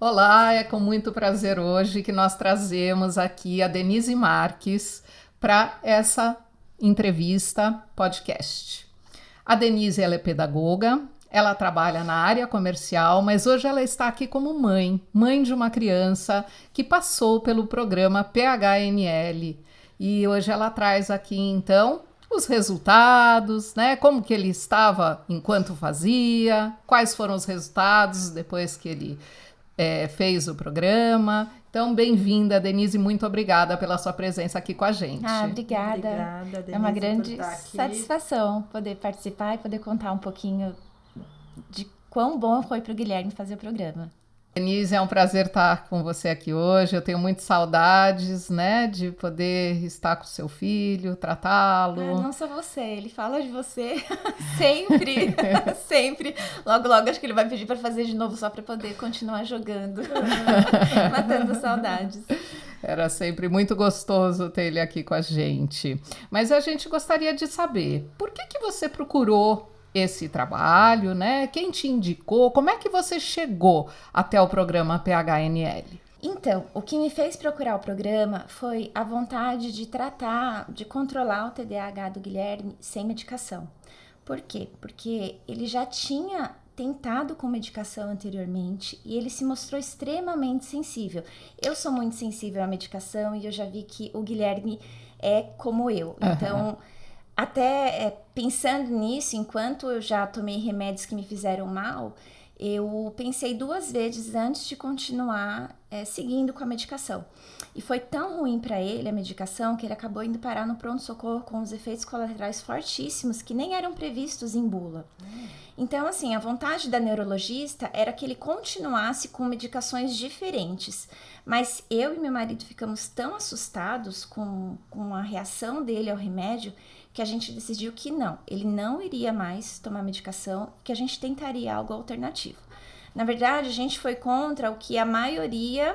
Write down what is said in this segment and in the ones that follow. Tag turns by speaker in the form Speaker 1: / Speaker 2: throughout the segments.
Speaker 1: Olá, é com muito prazer hoje que nós trazemos aqui a Denise Marques para essa entrevista podcast. A Denise ela é pedagoga, ela trabalha na área comercial, mas hoje ela está aqui como mãe de uma criança que passou pelo programa PHNL. E hoje ela traz aqui então os resultados, né? Como que ele estava enquanto fazia, quais foram os resultados depois que ele fez o programa. Então, bem-vinda, Denise, muito obrigada pela sua presença aqui com a gente.
Speaker 2: Obrigada.
Speaker 3: Obrigada, Denise,
Speaker 2: É uma grande
Speaker 3: por estar aqui.
Speaker 2: satisfação poder participar e poder contar um pouquinho de quão bom foi para o Guilherme fazer o programa.
Speaker 1: Denise, é um prazer estar com você aqui hoje. Eu tenho muitas saudades, né, de poder estar com seu filho, tratá-lo.
Speaker 2: Não só você, ele fala de você sempre, sempre. Logo, logo, acho que ele vai pedir para fazer de novo só para poder continuar jogando, matando saudades.
Speaker 1: Era sempre muito gostoso ter ele aqui com a gente. Mas a gente gostaria de saber, por que você procurou esse trabalho, né? Quem te indicou? Como é que você chegou até o programa PHNL?
Speaker 2: Então, o que me fez procurar o programa foi a vontade de tratar, de controlar o TDAH do Guilherme sem medicação. Por quê? Porque ele já tinha tentado com medicação anteriormente e ele se mostrou extremamente sensível. Eu sou muito sensível à medicação e eu já vi que o Guilherme é como eu. Então, até pensando nisso, enquanto eu já tomei remédios que me fizeram mal, eu pensei 2 vezes antes de continuar seguindo com a medicação. E foi tão ruim para ele a medicação que ele acabou indo parar no pronto-socorro com os efeitos colaterais fortíssimos que nem eram previstos em bula. Então, assim, a vontade da neurologista era que ele continuasse com medicações diferentes. Mas eu e meu marido ficamos tão assustados com a reação dele ao remédio que a gente decidiu que não, ele não iria mais tomar medicação, que a gente tentaria algo alternativo. Na verdade, a gente foi contra o que a maioria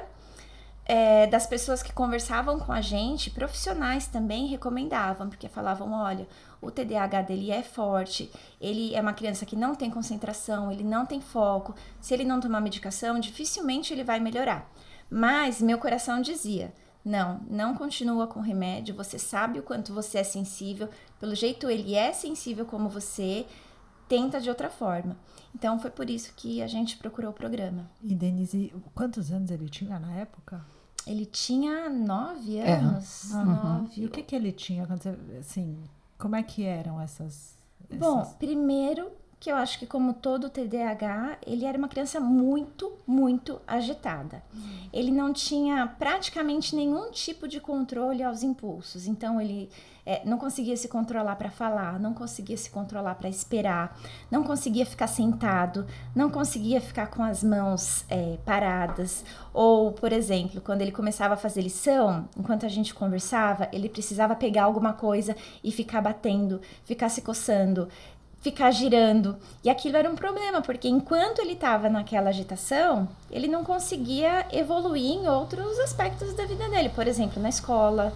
Speaker 2: das pessoas que conversavam com a gente, profissionais também, recomendavam, porque falavam, olha, o TDAH dele é forte, ele é uma criança que não tem concentração, ele não tem foco, se ele não tomar medicação, dificilmente ele vai melhorar. Mas meu coração dizia, não continua com o remédio, você sabe o quanto você é sensível, pelo jeito ele é sensível como você, tenta de outra forma. Então foi por isso que a gente procurou o programa.
Speaker 3: E Denise, quantos anos ele tinha na época?
Speaker 2: Ele tinha 9 anos. 9.
Speaker 3: E o que ele tinha? Assim, como é que eram essas...
Speaker 2: Bom, primeiro que eu acho que como todo TDAH, ele era uma criança muito, muito agitada. Ele não tinha praticamente nenhum tipo de controle aos impulsos. Então, ele não conseguia se controlar para falar, não conseguia se controlar para esperar, não conseguia ficar sentado, não conseguia ficar com as mãos paradas. Ou, por exemplo, quando ele começava a fazer lição, enquanto a gente conversava, ele precisava pegar alguma coisa e ficar batendo, ficar se coçando, ficar girando, e aquilo era um problema, porque enquanto ele estava naquela agitação, ele não conseguia evoluir em outros aspectos da vida dele, por exemplo, na escola,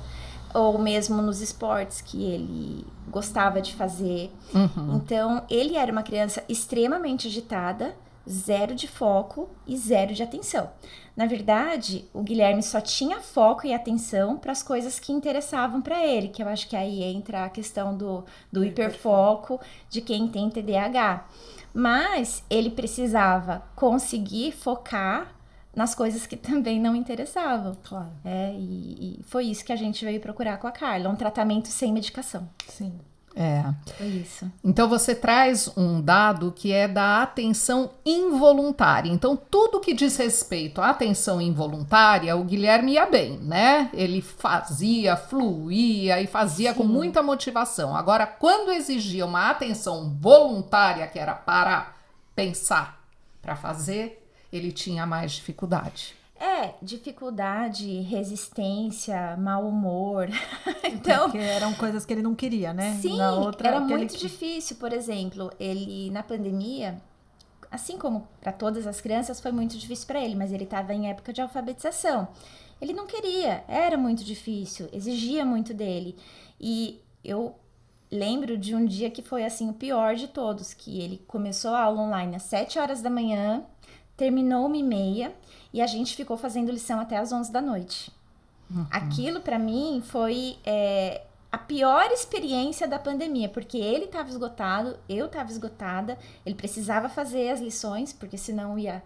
Speaker 2: ou mesmo nos esportes que ele gostava de fazer. Então, ele era uma criança extremamente agitada, 0 de foco e 0 de atenção. Na verdade, o Guilherme só tinha foco e atenção para as coisas que interessavam para ele, que eu acho que aí entra a questão do hiperfoco de quem tem TDAH. Mas ele precisava conseguir focar nas coisas que também não interessavam.
Speaker 3: Claro.
Speaker 2: E foi isso que a gente veio procurar com a Carla, um tratamento sem medicação.
Speaker 3: Sim.
Speaker 2: Foi isso.
Speaker 1: Então você traz um dado que é da atenção involuntária. Então tudo que diz respeito à atenção involuntária, o Guilherme ia bem, né? Ele fazia, fluía e fazia com muita motivação. Agora, quando exigia uma atenção voluntária, que era para pensar, para fazer, ele tinha mais dificuldade.
Speaker 2: Dificuldade, resistência, mau humor. Então,
Speaker 3: porque eram coisas que ele não queria, né?
Speaker 2: Sim,
Speaker 3: na outra,
Speaker 2: era muito difícil. Por exemplo, ele na pandemia, assim como para todas as crianças, foi muito difícil para ele, mas ele estava em época de alfabetização. Ele não queria, era muito difícil, exigia muito dele. E eu lembro de um dia que foi assim o pior de todos, que ele começou a aula online às 7 horas da manhã, terminou 1h30 e a gente ficou fazendo lição até as 11 da noite. Aquilo para mim foi a pior experiência da pandemia, porque ele estava esgotado, eu estava esgotada, ele precisava fazer as lições, porque senão ia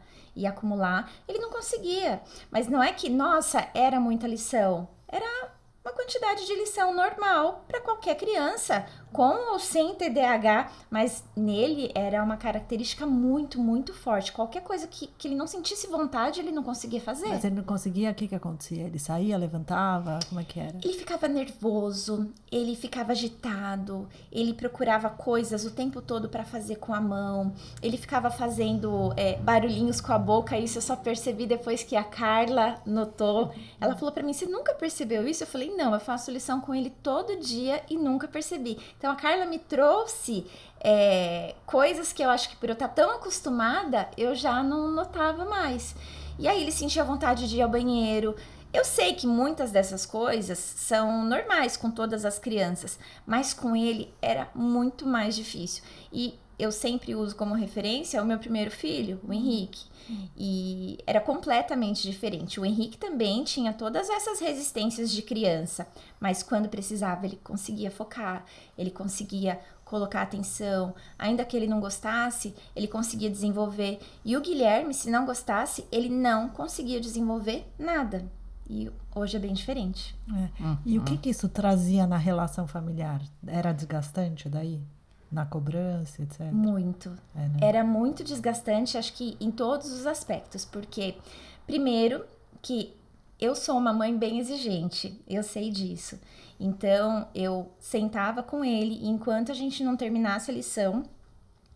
Speaker 2: acumular, ele não conseguia. Mas não é que, nossa, era muita lição, era uma quantidade de lição normal para qualquer criança, com ou sem TDAH, mas nele era uma característica muito, muito forte. Qualquer coisa que ele não sentisse vontade, ele não conseguia fazer.
Speaker 3: Mas ele não conseguia, o que acontecia? Ele saía, levantava, como é que era?
Speaker 2: Ele ficava nervoso, ele ficava agitado, ele procurava coisas o tempo todo para fazer com a mão, ele ficava fazendo barulhinhos com a boca. Isso eu só percebi depois que a Carla notou. Ela falou para mim, você nunca percebeu isso? Eu falei, não, eu faço lição com ele todo dia e nunca percebi. Então a Carla me trouxe coisas que eu acho que por eu estar tão acostumada, eu já não notava mais. E aí ele sentia vontade de ir ao banheiro. Eu sei que muitas dessas coisas são normais com todas as crianças, mas com ele era muito mais difícil. E eu sempre uso como referência o meu primeiro filho, o Henrique. E era completamente diferente. O Henrique também tinha todas essas resistências de criança, mas quando precisava ele conseguia focar, ele conseguia colocar atenção, ainda que ele não gostasse, ele conseguia desenvolver. E o Guilherme, se não gostasse, ele não conseguia desenvolver nada. E hoje é bem diferente.
Speaker 3: E o que isso trazia na relação familiar? Era desgastante daí? Na cobrança, etc?
Speaker 2: Muito.
Speaker 3: Né?
Speaker 2: Era muito desgastante, acho que em todos os aspectos, porque, primeiro, que eu sou uma mãe bem exigente, eu sei disso. Então, eu sentava com ele e enquanto a gente não terminasse a lição,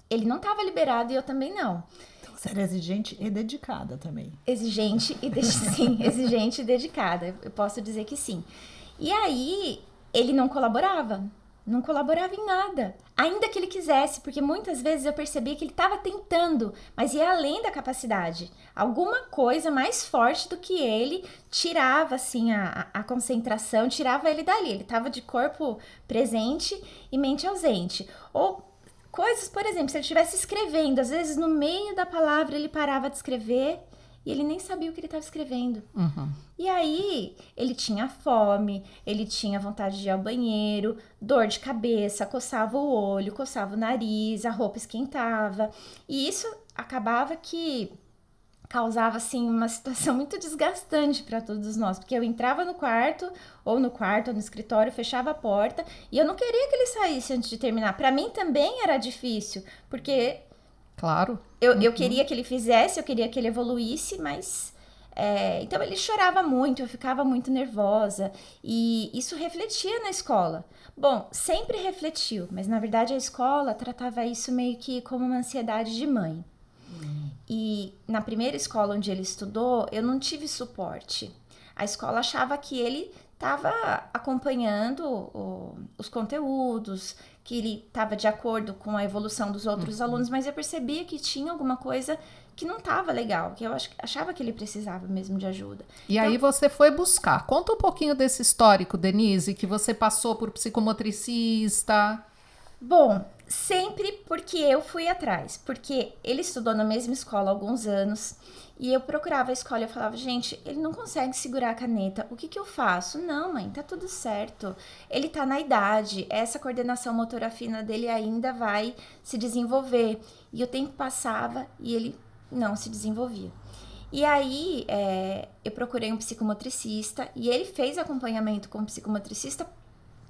Speaker 2: ele não estava liberado e eu também não.
Speaker 3: Então, você era exigente e dedicada também.
Speaker 2: Exigente e sim, exigente e dedicada, eu posso dizer que sim. E aí, ele não colaborava em nada, ainda que ele quisesse, porque muitas vezes eu percebia que ele estava tentando, mas ia além da capacidade. Alguma coisa mais forte do que ele tirava assim a concentração, tirava ele dali. Ele estava de corpo presente e mente ausente. Ou coisas, por exemplo, se ele estivesse escrevendo, às vezes no meio da palavra ele parava de escrever e ele nem sabia o que ele estava escrevendo. E aí, ele tinha fome, ele tinha vontade de ir ao banheiro, dor de cabeça, coçava o olho, coçava o nariz, a roupa esquentava. E isso acabava que causava, assim, uma situação muito desgastante para todos nós. Porque eu entrava no quarto, ou no escritório, fechava a porta, e eu não queria que ele saísse antes de terminar. Para mim também era difícil, porque...
Speaker 1: Claro.
Speaker 2: Eu queria que ele fizesse, eu queria que ele evoluísse, mas... então ele chorava muito, eu ficava muito nervosa. E isso refletia na escola. Bom, sempre refletiu, mas na verdade a escola tratava isso meio que como uma ansiedade de mãe. E na primeira escola onde ele estudou, eu não tive suporte. A escola achava que ele estava acompanhando os conteúdos, que ele estava de acordo com a evolução dos outros alunos, mas eu percebia que tinha alguma coisa que não estava legal, que eu achava que ele precisava mesmo de ajuda.
Speaker 1: E então, aí você foi buscar. Conta um pouquinho desse histórico, Denise, que você passou por psicomotricista.
Speaker 2: Bom, sempre porque eu fui atrás, porque ele estudou na mesma escola há alguns anos e eu procurava a escola e eu falava, gente, ele não consegue segurar a caneta, o que eu faço? Não, mãe, tá tudo certo, ele tá na idade, essa coordenação motora fina dele ainda vai se desenvolver. E o tempo passava e ele não se desenvolvia. E aí, eu procurei um psicomotricista e ele fez acompanhamento com um psicomotricista.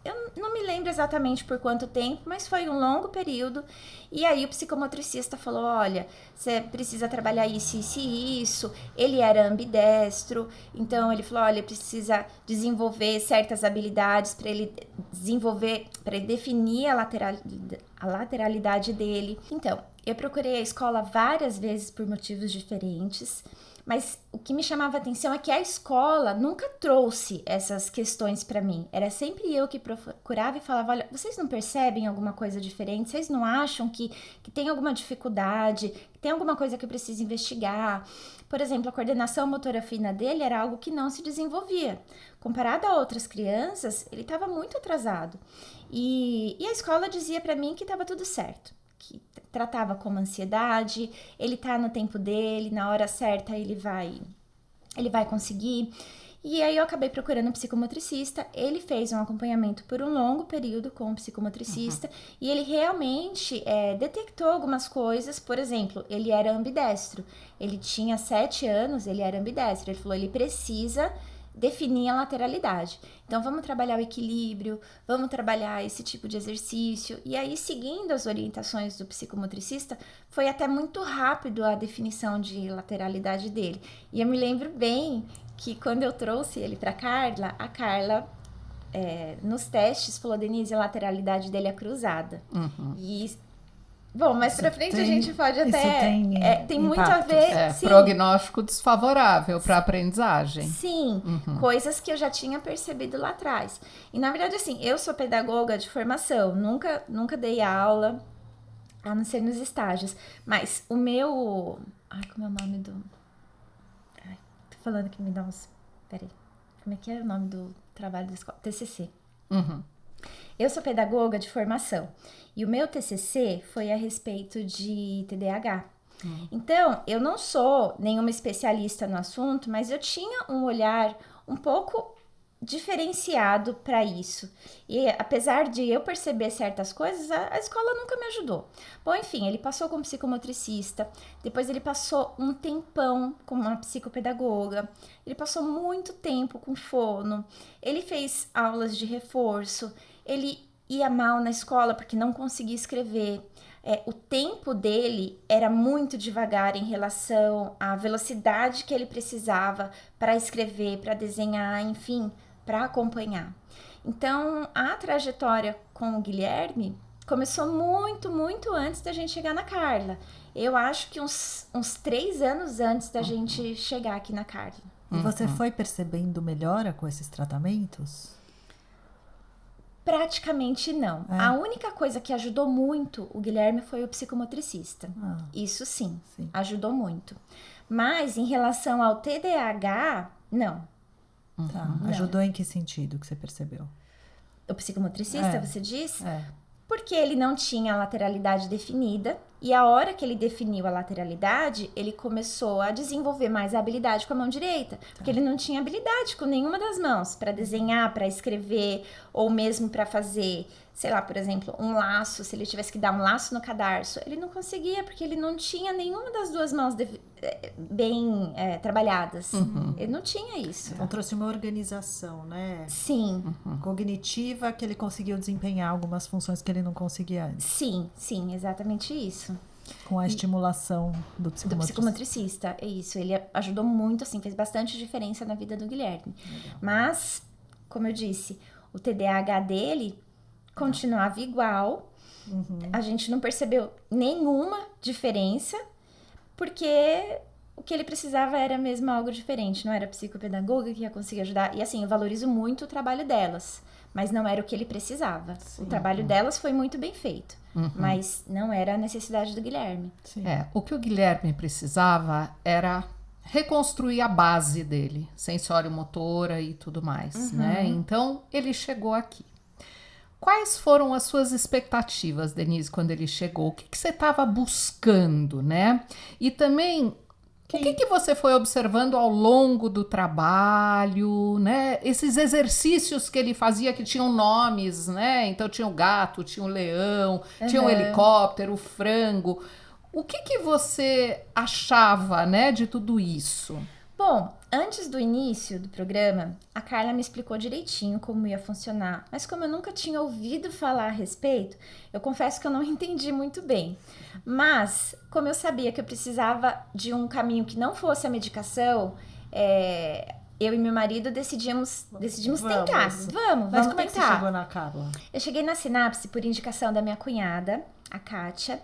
Speaker 2: Eu não me lembro exatamente por quanto tempo, mas foi um longo período. E aí o psicomotricista falou, olha, você precisa trabalhar isso, isso e isso. Ele era ambidestro, então ele falou, olha, precisa desenvolver certas habilidades para ele desenvolver, para ele definir a lateralidade dele. Então, eu procurei a escola várias vezes por motivos diferentes. Mas o que me chamava a atenção é que a escola nunca trouxe essas questões para mim. Era sempre eu que procurava e falava, olha, vocês não percebem alguma coisa diferente? Vocês não acham que tem alguma dificuldade? Que tem alguma coisa que eu preciso investigar? Por exemplo, a coordenação motora fina dele era algo que não se desenvolvia. Comparado a outras crianças, ele estava muito atrasado. E a escola dizia para mim que estava tudo certo, que tratava como ansiedade, ele tá no tempo dele, na hora certa ele vai conseguir. E aí eu acabei procurando um psicomotricista, ele fez um acompanhamento por um longo período com um psicomotricista e ele realmente detectou algumas coisas. Por exemplo, ele era ambidestro, ele tinha 7 anos, ele era ambidestro, ele falou, ele precisa definir a lateralidade. Então, vamos trabalhar o equilíbrio, vamos trabalhar esse tipo de exercício. E aí, seguindo as orientações do psicomotricista, foi até muito rápido a definição de lateralidade dele. E eu me lembro bem que quando eu trouxe ele para Carla, a Carla, nos testes, falou, Denise, a lateralidade dele é cruzada. E... Bom, mais pra frente a gente pode até... tem muito a ver...
Speaker 1: Sim. Prognóstico desfavorável para aprendizagem.
Speaker 2: Sim, coisas que eu já tinha percebido lá atrás. E, na verdade, assim, eu sou pedagoga de formação. Nunca dei aula, a não ser nos estágios. Mas o meu... Ai, como é o nome do... Ai, tô falando que me dá uns... Peraí. Como é que é o nome do trabalho da escola? TCC. Eu sou pedagoga de formação e o meu TCC foi a respeito de TDAH. Então, eu não sou nenhuma especialista no assunto, mas eu tinha um olhar um pouco diferenciado para isso. E apesar de eu perceber certas coisas, a escola nunca me ajudou. Bom, enfim, ele passou como psicomotricista, depois ele passou um tempão com uma psicopedagoga, ele passou muito tempo com fono, ele fez aulas de reforço, ele ia mal na escola porque não conseguia escrever. O tempo dele era muito devagar em relação à velocidade que ele precisava para escrever, para desenhar, enfim, para acompanhar. Então, a trajetória com o Guilherme começou muito, muito antes da gente chegar na Carla. Eu acho que uns 3 anos antes da gente chegar aqui na Carla.
Speaker 3: E você foi percebendo melhora com esses tratamentos?
Speaker 2: Praticamente não. A única coisa que ajudou muito o Guilherme foi o psicomotricista. Isso sim, ajudou muito. Mas em relação ao TDAH, não.
Speaker 3: Tá. Ajudou em que sentido que você percebeu?
Speaker 2: O psicomotricista, você diz? Porque ele não tinha a lateralidade definida e a hora que ele definiu a lateralidade, ele começou a desenvolver mais a habilidade com a mão direita, porque ele não tinha habilidade com nenhuma das mãos para desenhar, para escrever ou mesmo para fazer, sei lá, por exemplo, um laço, se ele tivesse que dar um laço no cadarço, ele não conseguia porque ele não tinha nenhuma das duas mãos bem trabalhadas. Ele não tinha isso.
Speaker 3: Então trouxe uma organização, né?
Speaker 2: Sim.
Speaker 3: Cognitiva, que ele conseguiu desempenhar algumas funções que ele não conseguia antes.
Speaker 2: Sim, exatamente isso.
Speaker 3: Com a estimulação do
Speaker 2: psicomotricista. É isso, ele ajudou muito, assim, fez bastante diferença na vida do Guilherme. Legal. Mas, como eu disse, o TDAH dele continuava igual. A gente não percebeu nenhuma diferença, porque o que ele precisava era mesmo algo diferente, não era a psicopedagoga que ia conseguir ajudar. E assim, eu valorizo muito o trabalho delas, mas não era o que ele precisava. Sim, o trabalho delas foi muito bem feito, mas não era a necessidade do Guilherme.
Speaker 1: Sim. O que o Guilherme precisava era reconstruir a base dele, sensório-motora e tudo mais, né? Então, ele chegou aqui. Quais foram as suas expectativas, Denise, quando ele chegou? O que você estava buscando, né? E também, o que você foi observando ao longo do trabalho, né? Esses exercícios que ele fazia que tinham nomes, né? Então, tinha o gato, tinha o leão, tinha o helicóptero, o frango. O que você achava, né, de tudo isso?
Speaker 2: Bom, antes do início do programa, a Carla me explicou direitinho como ia funcionar, mas como eu nunca tinha ouvido falar a respeito, eu confesso que eu não entendi muito bem. Mas, como eu sabia que eu precisava de um caminho que não fosse a medicação, eu e meu marido decidimos tentar. Vamos
Speaker 3: Mas como
Speaker 2: tentar.
Speaker 3: É que você chegou na Carla?
Speaker 2: Eu cheguei na Sinapse por indicação da minha cunhada, a Kátia.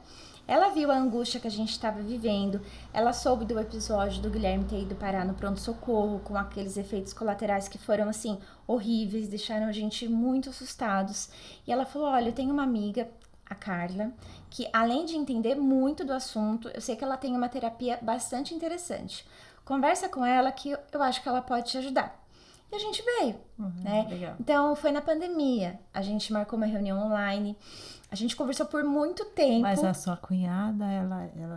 Speaker 2: Ela viu a angústia que a gente estava vivendo, ela soube do episódio do Guilherme ter ido parar no pronto-socorro com aqueles efeitos colaterais que foram, assim, horríveis, deixaram a gente muito assustados. E ela falou, olha, eu tenho uma amiga, a Carla, que além de entender muito do assunto, eu sei que ela tem uma terapia bastante interessante. Conversa com ela que eu acho que ela pode te ajudar. a gente veio, né?
Speaker 3: Legal.
Speaker 2: Então, foi na pandemia. A gente marcou uma reunião online. A gente conversou por muito tempo.
Speaker 3: Mas a sua cunhada,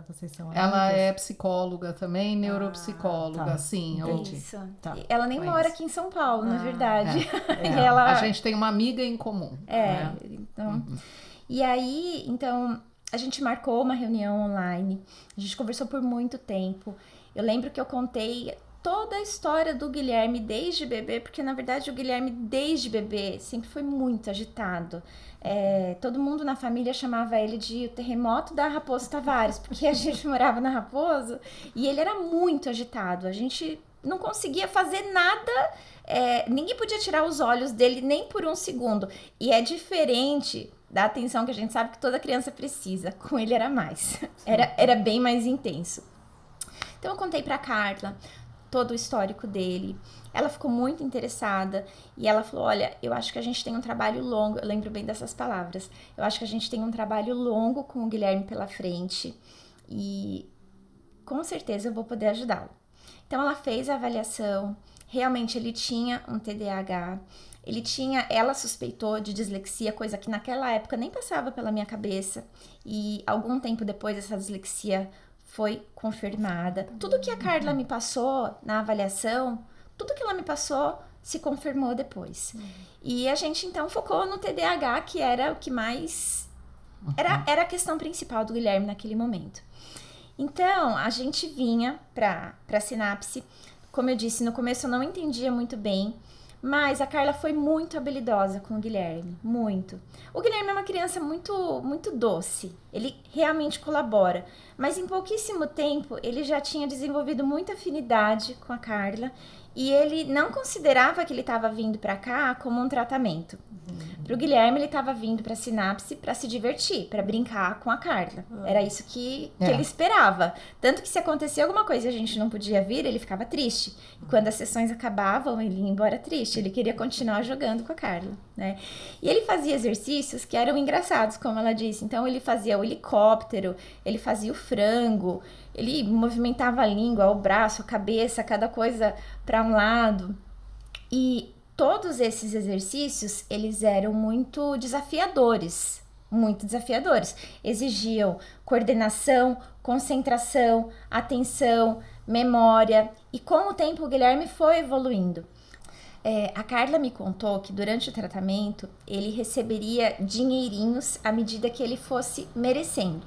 Speaker 3: vocês são
Speaker 1: Ela
Speaker 3: amigas?
Speaker 1: é psicóloga também, neuropsicóloga,
Speaker 3: tá.
Speaker 1: sim.
Speaker 3: Entendi.
Speaker 2: Isso.
Speaker 3: Tá.
Speaker 2: Ela nem
Speaker 1: Conheço.
Speaker 2: mora aqui em São Paulo, na verdade.
Speaker 1: É.
Speaker 2: E ela...
Speaker 1: A gente tem uma amiga em comum. né?
Speaker 2: Então... E aí, então, a gente marcou uma reunião online. A gente conversou por muito tempo. Eu lembro que eu contei toda a história do Guilherme desde bebê, porque na verdade o Guilherme desde bebê sempre foi muito agitado. Todo mundo na família chamava ele de o terremoto da Raposo Tavares, porque a gente morava na Raposo e ele era muito agitado. A gente não conseguia fazer nada, ninguém podia tirar os olhos dele nem por um segundo. E é diferente da atenção que a gente sabe que toda criança precisa. Com ele era mais, era bem mais intenso. Então eu contei pra Carla todo o histórico dele. Ela ficou muito interessada e ela falou, olha, eu acho que a gente tem um trabalho longo, eu lembro bem dessas palavras, eu acho que a gente tem um trabalho longo com o Guilherme pela frente e com certeza eu vou poder ajudá-lo. Então ela fez a avaliação, realmente ele tinha um TDAH, ela suspeitou de dislexia, coisa que naquela época nem passava pela minha cabeça e algum tempo depois essa dislexia foi confirmada. Tudo que a Carla me passou na avaliação, tudo que ela me passou se confirmou depois. E a gente então focou no TDAH, que era o que mais... Era a questão principal do Guilherme naquele momento. Então, a gente vinha pra Sinapse. Como eu disse, no começo eu não entendia muito bem, mas a Carla foi muito habilidosa com o Guilherme, muito. O Guilherme é uma criança muito, muito doce, ele realmente colabora, mas em pouquíssimo tempo ele já tinha desenvolvido muita afinidade com a Carla e ele não considerava que ele estava vindo para cá como um tratamento. Para o Guilherme, ele estava vindo para a Sinapse para se divertir, para brincar com a Carla. Era isso que ele esperava. Tanto que se acontecia alguma coisa e a gente não podia vir, ele ficava triste. E quando as sessões acabavam, ele ia embora triste. Ele queria continuar jogando com a Carla, né? E ele fazia exercícios que eram engraçados, como ela disse. Então, ele fazia o helicóptero, ele fazia o frango, ele movimentava a língua, o braço, a cabeça, cada coisa para um lado. E todos esses exercícios, eles eram muito desafiadores, exigiam coordenação, concentração, atenção, memória, e com o tempo o Guilherme foi evoluindo. A Carla me contou que durante o tratamento ele receberia dinheirinhos à medida que ele fosse merecendo.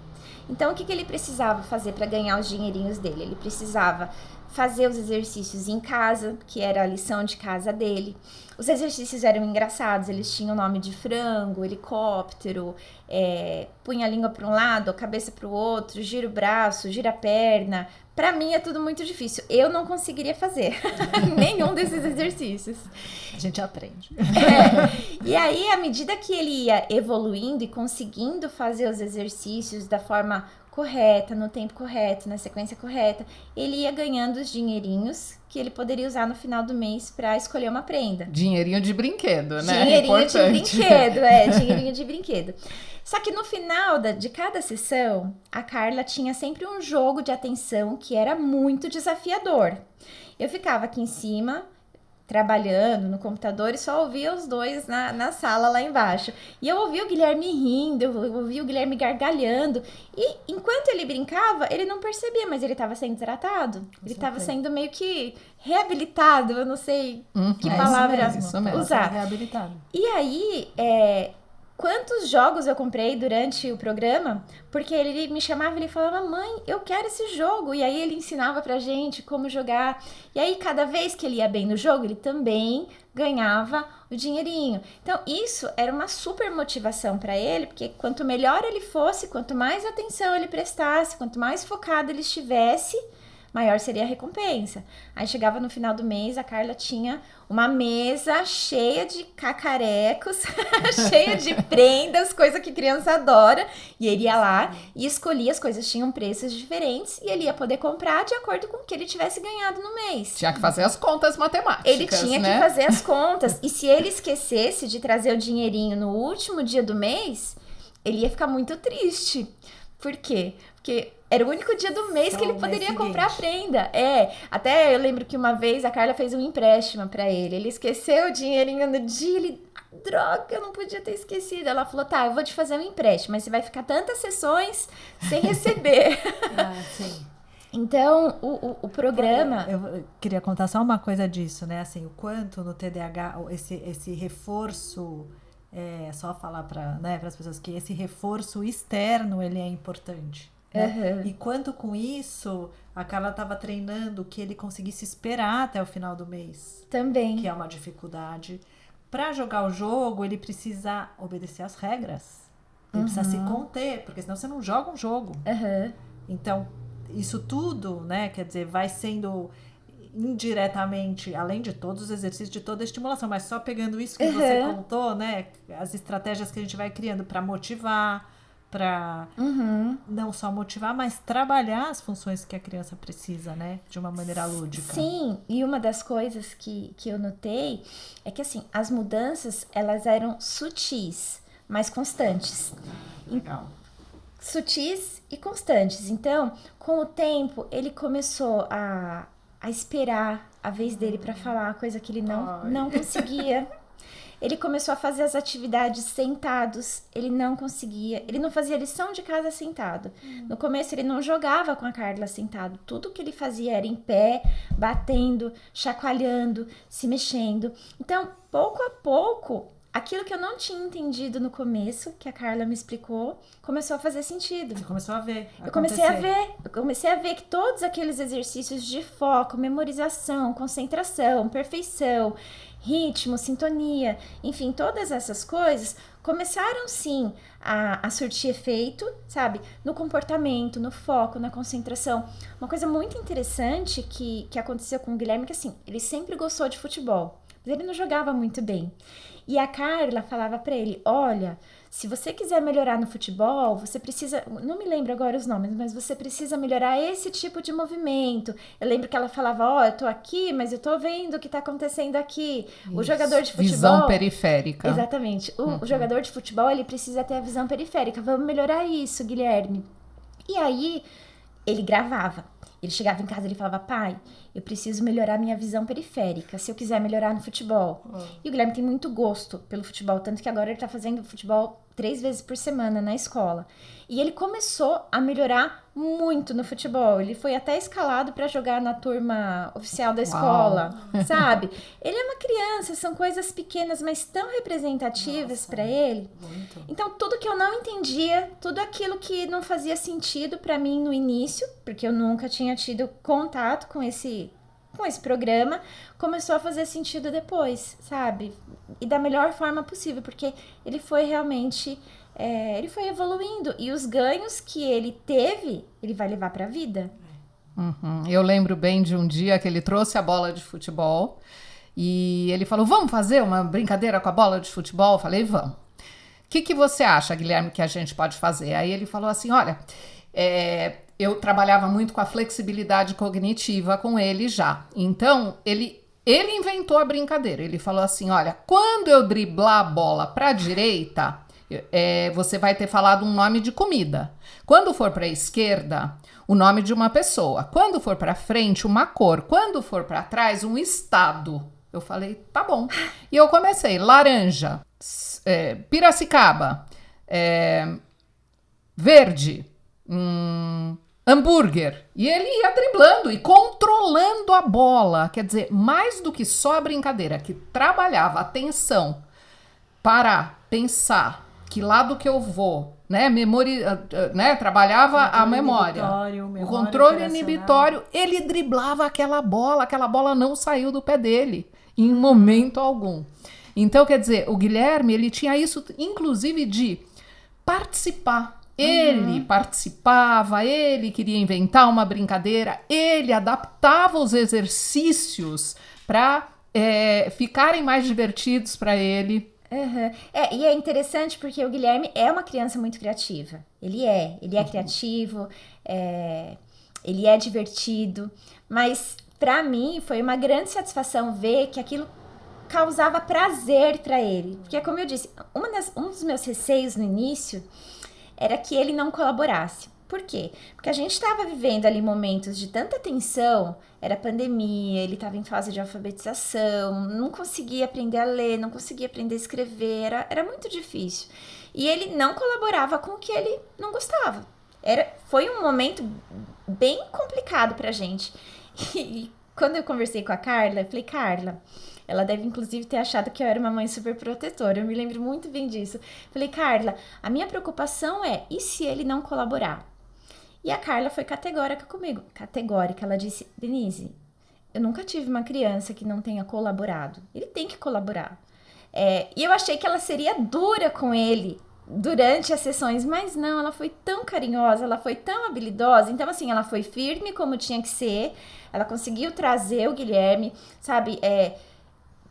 Speaker 2: Então o que ele precisava fazer para ganhar os dinheirinhos dele? Ele precisava fazer os exercícios em casa, que era a lição de casa dele. Os exercícios eram engraçados, eles tinham o nome de frango, helicóptero, punha a língua para um lado, a cabeça para o outro, gira o braço, gira a perna. Para mim é tudo muito difícil. Eu não conseguiria fazer nenhum desses exercícios.
Speaker 3: A gente aprende.
Speaker 2: E aí, à medida que ele ia evoluindo e conseguindo fazer os exercícios da forma correta, no tempo correto, na sequência correta, ele ia ganhando os dinheirinhos que ele poderia usar no final do mês para escolher uma prenda.
Speaker 1: Dinheirinho de brinquedo, né?
Speaker 2: Dinheirinho de brinquedo, dinheirinho de brinquedo. Só que no final de cada sessão, a Carla tinha sempre um jogo de atenção que era muito desafiador. Eu ficava aqui em cima, trabalhando no computador, e só ouvia os dois na sala lá embaixo. E eu ouvia o Guilherme rindo, eu ouvia o Guilherme gargalhando. E enquanto ele brincava, ele não percebia, mas ele estava sendo tratado. Ele estava sendo meio que reabilitado, eu não sei que palavra usar.
Speaker 3: Reabilitado.
Speaker 2: E aí, quantos jogos eu comprei durante o programa, porque ele me chamava e ele falava, mãe, eu quero esse jogo. E aí ele ensinava pra gente como jogar. E aí cada vez que ele ia bem no jogo, ele também ganhava o dinheirinho. Então isso era uma super motivação pra ele, porque quanto melhor ele fosse, quanto mais atenção ele prestasse, quanto mais focado ele estivesse, maior seria a recompensa. Aí chegava no final do mês, a Carla tinha uma mesa cheia de cacarecos, cheia de prendas, coisa que criança adora, e ele ia lá e escolhia, as coisas tinham preços diferentes, e ele ia poder comprar de acordo com o que ele tivesse ganhado no mês.
Speaker 1: Tinha que fazer as contas matemáticas,
Speaker 2: ele tinha que fazer as contas, e se ele esquecesse de trazer o dinheirinho no último dia do mês, ele ia ficar muito triste. Por quê? Porque era o único dia do mês
Speaker 3: Só
Speaker 2: que ele
Speaker 3: o mês
Speaker 2: poderia comprar a
Speaker 3: seguinte.
Speaker 2: prenda. Até eu lembro que uma vez a Carla fez um empréstimo pra ele. Ele esqueceu o dinheirinho no dia, ele... Droga, eu não podia ter esquecido. Ela falou, tá, eu vou te fazer um empréstimo, mas você vai ficar tantas sessões sem receber.
Speaker 3: Sim.
Speaker 2: Então, o programa...
Speaker 3: Eu queria contar só uma coisa disso, né? Assim, o quanto no TDAH esse reforço, só falar para, né, as pessoas que esse reforço externo ele é importante. Né? E quanto com isso, a Carla estava treinando que ele conseguisse esperar até o final do mês.
Speaker 2: Também.
Speaker 3: Que é uma dificuldade. Para jogar o jogo, ele precisa obedecer às regras. Ele precisa se conter, porque senão você não joga um jogo. Então, isso tudo, né, quer dizer, vai sendo indiretamente, além de todos os exercícios, de toda a estimulação, mas só pegando isso que você contou, né, as estratégias que a gente vai criando para motivar, para não só motivar, mas trabalhar as funções que a criança precisa, né, de uma maneira lúdica.
Speaker 2: Sim, e uma das coisas que eu notei é que, assim, as mudanças, elas eram sutis, mas constantes.
Speaker 3: Legal.
Speaker 2: Sutis e constantes. Então, com o tempo, ele começou a esperar a vez dele para falar, coisa que ele não conseguia. Ele começou a fazer as atividades sentados, ele não conseguia. Ele não fazia lição de casa sentado. No começo, ele não jogava com a Carla sentado. Tudo que ele fazia era em pé, batendo, chacoalhando, se mexendo. Então, pouco a pouco... Aquilo que eu não tinha entendido no começo, que a Carla me explicou, começou a fazer sentido.
Speaker 3: Você começou a ver.
Speaker 2: Eu comecei a ver que todos aqueles exercícios de foco, memorização, concentração, perfeição, ritmo, sintonia, enfim, todas essas coisas começaram sim a surtir efeito, sabe? No comportamento, no foco, na concentração. Uma coisa muito interessante que aconteceu com o Guilherme, que assim, ele sempre gostou de futebol, mas ele não jogava muito bem. E a Carla falava pra ele, olha, se você quiser melhorar no futebol, você precisa, não me lembro agora os nomes, mas você precisa melhorar esse tipo de movimento. Eu lembro que ela falava, eu tô aqui, mas eu tô vendo o que tá acontecendo aqui.
Speaker 1: Isso.
Speaker 2: O jogador de futebol...
Speaker 1: Visão periférica.
Speaker 2: Exatamente. O jogador de futebol, ele precisa ter a visão periférica. Vamos melhorar isso, Guilherme. E aí, ele gravava. Ele chegava em casa e ele falava, pai, eu preciso melhorar minha visão periférica, se eu quiser melhorar no futebol. E o Guilherme tem muito gosto pelo futebol, tanto que agora ele tá fazendo futebol 3 vezes por semana na escola. E ele começou a melhorar muito no futebol. Ele foi até escalado para jogar na turma oficial da escola, sabe? Ele é uma criança, são coisas pequenas, mas tão representativas para ele.
Speaker 3: Muito.
Speaker 2: Então, tudo que eu não entendia, tudo aquilo que não fazia sentido para mim no início, porque eu nunca tinha tido contato com esse programa, começou a fazer sentido depois, sabe? E da melhor forma possível, porque ele foi realmente... ele foi evoluindo. E os ganhos que ele teve, ele vai levar para a vida.
Speaker 1: Eu lembro bem de um dia que ele trouxe a bola de futebol e ele falou, vamos fazer uma brincadeira com a bola de futebol? Eu falei, vamos. O que você acha, Guilherme, que a gente pode fazer? Aí ele falou assim, olha... eu trabalhava muito com a flexibilidade cognitiva com ele já. Então, ele inventou a brincadeira. Ele falou assim, olha, quando eu driblar a bola para a direita, você vai ter falado um nome de comida. Quando for para a esquerda, o nome de uma pessoa. Quando for para frente, uma cor. Quando for para trás, um estado. Eu falei, tá bom. E eu comecei, laranja, Piracicaba, verde, hambúrguer. E ele ia driblando e controlando a bola. Quer dizer, mais do que só a brincadeira, que trabalhava a atenção para pensar que lado que eu vou, né? Trabalhava a memória. O controle inibitório, ele driblava aquela bola não saiu do pé dele em momento algum. Então, quer dizer, o Guilherme, ele tinha isso, inclusive, de participar. Ele participava, ele queria inventar uma brincadeira, ele adaptava os exercícios para ficarem mais divertidos para ele.
Speaker 2: E é interessante porque o Guilherme é uma criança muito criativa. Ele é criativo, ele é divertido, mas para mim foi uma grande satisfação ver que aquilo causava prazer para ele. Porque, como eu disse, um dos meus receios no início era que ele não colaborasse. Por quê? Porque a gente estava vivendo ali momentos de tanta tensão, era pandemia, ele estava em fase de alfabetização, não conseguia aprender a ler, não conseguia aprender a escrever, era muito difícil. E ele não colaborava com o que ele não gostava. Foi um momento bem complicado pra gente. E quando eu conversei com a Carla, eu falei, Carla, ela deve inclusive ter achado que eu era uma mãe super protetora, eu me lembro muito bem disso. Falei, Carla, a minha preocupação e se ele não colaborar? E a Carla foi categórica comigo, ela disse, Denise, eu nunca tive uma criança que não tenha colaborado, ele tem que colaborar. E eu achei que ela seria dura com ele durante as sessões, mas não, ela foi tão carinhosa, ela foi tão habilidosa, então assim, ela foi firme como tinha que ser, ela conseguiu trazer o Guilherme, sabe,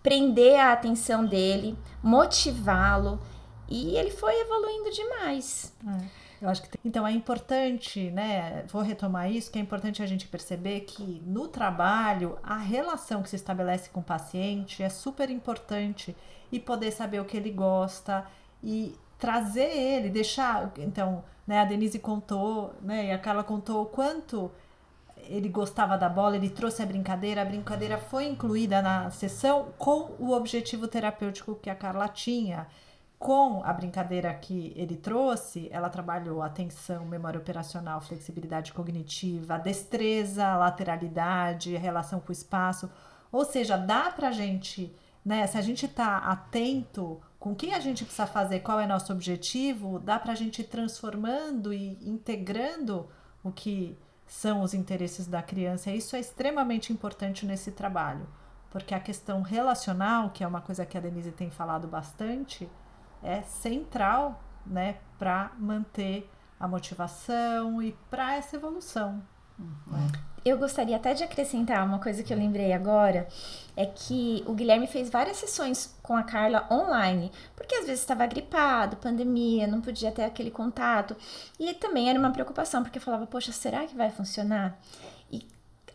Speaker 2: prender a atenção dele, motivá-lo, e ele foi evoluindo demais.
Speaker 3: Eu acho que então é importante, né? Vou retomar isso, que é importante a gente perceber que no trabalho a relação que se estabelece com o paciente é super importante e poder saber o que ele gosta e trazer ele, deixar. Então, né? A Denise contou, né? E a Carla contou o quanto ele gostava da bola, ele trouxe a brincadeira foi incluída na sessão com o objetivo terapêutico que a Carla tinha. Com a brincadeira que ele trouxe, ela trabalhou atenção, memória operacional, flexibilidade cognitiva, destreza, lateralidade, relação com o espaço. Ou seja, dá pra gente, né? Se a gente tá atento com o que a gente precisa fazer, qual é nosso objetivo, dá pra gente ir transformando e integrando o que são os interesses da criança. E isso é extremamente importante nesse trabalho, porque a questão relacional, que é uma coisa que a Denise tem falado bastante, é central, né, para manter a motivação e para essa evolução.
Speaker 2: Eu gostaria até de acrescentar uma coisa que eu lembrei agora, é que o Guilherme fez várias sessões com a Carla online, porque às vezes estava gripado, pandemia, não podia ter aquele contato, e também era uma preocupação, porque eu falava, poxa, será que vai funcionar? E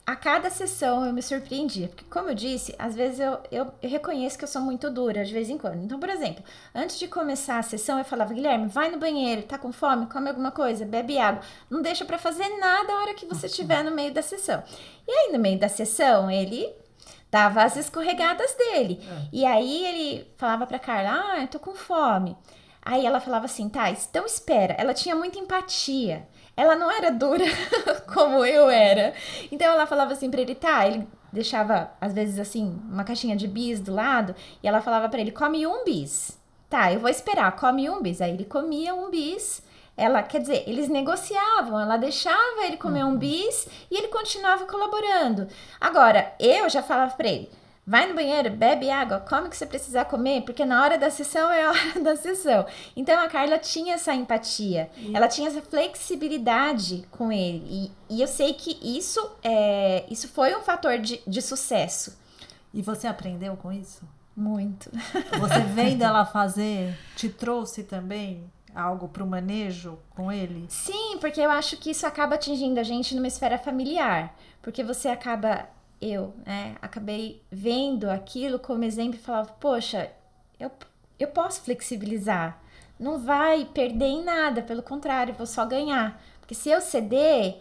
Speaker 2: a cada sessão eu me surpreendia, porque como eu disse, às vezes eu reconheço que eu sou muito dura de vez em quando. Então, por exemplo, antes de começar a sessão eu falava, Guilherme, vai no banheiro, tá com fome? Come alguma coisa, bebe água. Não deixa pra fazer nada a hora que você estiver no meio da sessão. E aí, no meio da sessão, ele dava as escorregadas dele. E aí ele falava pra Carla, eu tô com fome. Aí ela falava assim, tá, então espera. Ela tinha muita empatia. Ela não era dura como eu era. Então ela falava assim pra ele, tá, ele deixava, às vezes assim, uma caixinha de bis do lado, e ela falava pra ele, come um bis. Tá, eu vou esperar, come um bis. Aí ele comia um bis, quer dizer, eles negociavam, ela deixava ele comer um bis e ele continuava colaborando. Agora, eu já falava pra ele, vai no banheiro, bebe água, come o que você precisar comer, porque na hora da sessão é a hora da sessão. Então a Carla tinha essa empatia, ela tinha essa flexibilidade com ele. E eu sei que isso foi um fator de sucesso.
Speaker 3: E você aprendeu com isso?
Speaker 2: Muito.
Speaker 3: Você vendo ela fazer, te trouxe também algo para o manejo com ele?
Speaker 2: Sim, porque eu acho que isso acaba atingindo a gente numa esfera familiar. Porque você acabei vendo aquilo como exemplo e falava, poxa, eu posso flexibilizar, não vai perder em nada, pelo contrário, vou só ganhar, porque se eu ceder,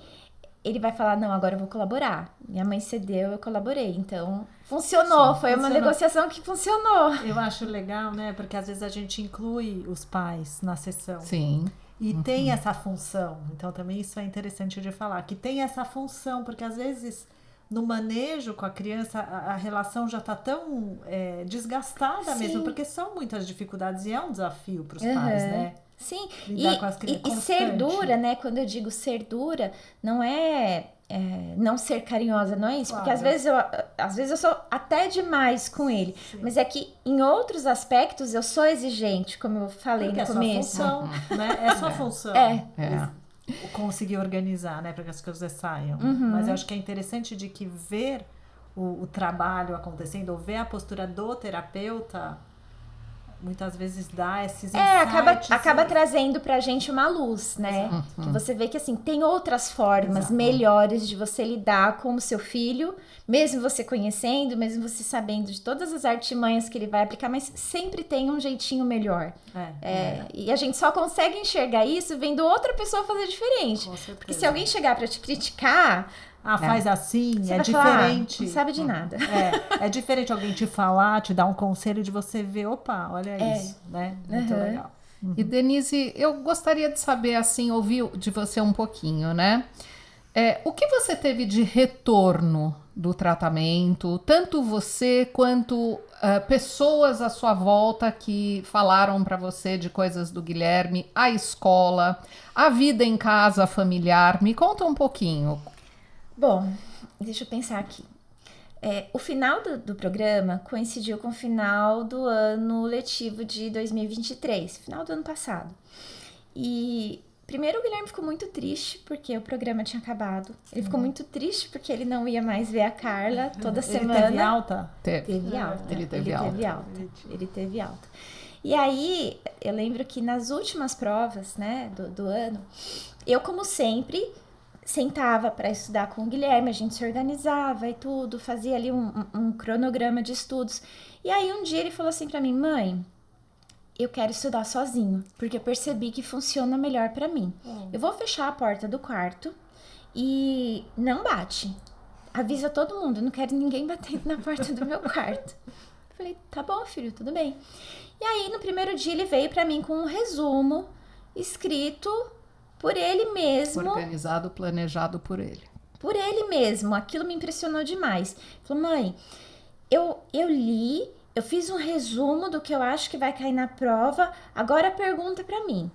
Speaker 2: ele vai falar, não, agora eu vou colaborar, minha mãe cedeu, eu colaborei, então funcionou. Sim, foi uma negociação que funcionou.
Speaker 3: Eu acho legal, né, porque às vezes a gente inclui os pais na sessão.
Speaker 1: Sim.
Speaker 3: E tem essa função, então também isso é interessante de falar, que tem essa função, porque às vezes no manejo com a criança, a relação já está tão desgastada. Sim. Mesmo, porque são muitas dificuldades e é um desafio para os pais, né?
Speaker 2: Sim, e ser dura, né? Quando eu digo ser dura, não é não ser carinhosa, não é isso? Claro. Porque às vezes eu sou até demais com ele, sim, mas é que em outros aspectos eu sou exigente, como eu falei porque no começo.
Speaker 3: É sua função, né? É sua função. Conseguir organizar, né, para que as coisas saiam. Mas eu acho que é interessante de que ver o trabalho acontecendo, ou ver a postura do terapeuta muitas vezes dá esses
Speaker 2: acaba trazendo pra gente uma luz, né? Que você vê que, assim, tem outras formas melhores de você lidar com o seu filho, mesmo você conhecendo, mesmo você sabendo de todas as artimanhas que ele vai aplicar, mas sempre tem um jeitinho melhor. E a gente só consegue enxergar isso vendo outra pessoa fazer diferente. Porque se alguém chegar pra te criticar...
Speaker 3: faz assim,
Speaker 2: você
Speaker 3: é
Speaker 2: Falar,
Speaker 3: diferente.
Speaker 2: não sabe de nada.
Speaker 3: É diferente alguém te falar, te dar um conselho de você ver, opa, olha isso, né? Muito legal.
Speaker 1: E Denise, eu gostaria de saber, assim, ouvir de você um pouquinho, né? O que você teve de retorno do tratamento, tanto você quanto pessoas à sua volta que falaram para você de coisas do Guilherme, a escola, a vida em casa familiar? Me conta um pouquinho.
Speaker 2: Bom, deixa eu pensar aqui. O final do programa coincidiu com o final do ano letivo de 2023, final do ano passado. E primeiro o Guilherme ficou muito triste porque o programa tinha acabado. Ele ficou muito triste porque ele não ia mais ver a Carla toda semana.
Speaker 3: Ele teve alta?
Speaker 2: Teve alta.
Speaker 1: Ele teve alta.
Speaker 2: Ele teve alta. E aí, eu lembro que nas últimas provas, né, do ano, eu, como sempre, sentava para estudar com o Guilherme, a gente se organizava e tudo, fazia ali um cronograma de estudos. E aí um dia ele falou assim para mim: mãe, eu quero estudar sozinho, porque eu percebi que funciona melhor para mim. Eu vou fechar a porta do quarto e não bate. Avisa todo mundo, eu não quero ninguém batendo na porta do meu quarto. Eu falei: tá bom, filho, tudo bem. E aí no primeiro dia ele veio para mim com um resumo escrito por ele mesmo.
Speaker 1: Organizado, planejado por ele.
Speaker 2: Por ele mesmo. Aquilo me impressionou demais. Ele falou: mãe, eu li, eu fiz um resumo do que eu acho que vai cair na prova, agora pergunta pra mim,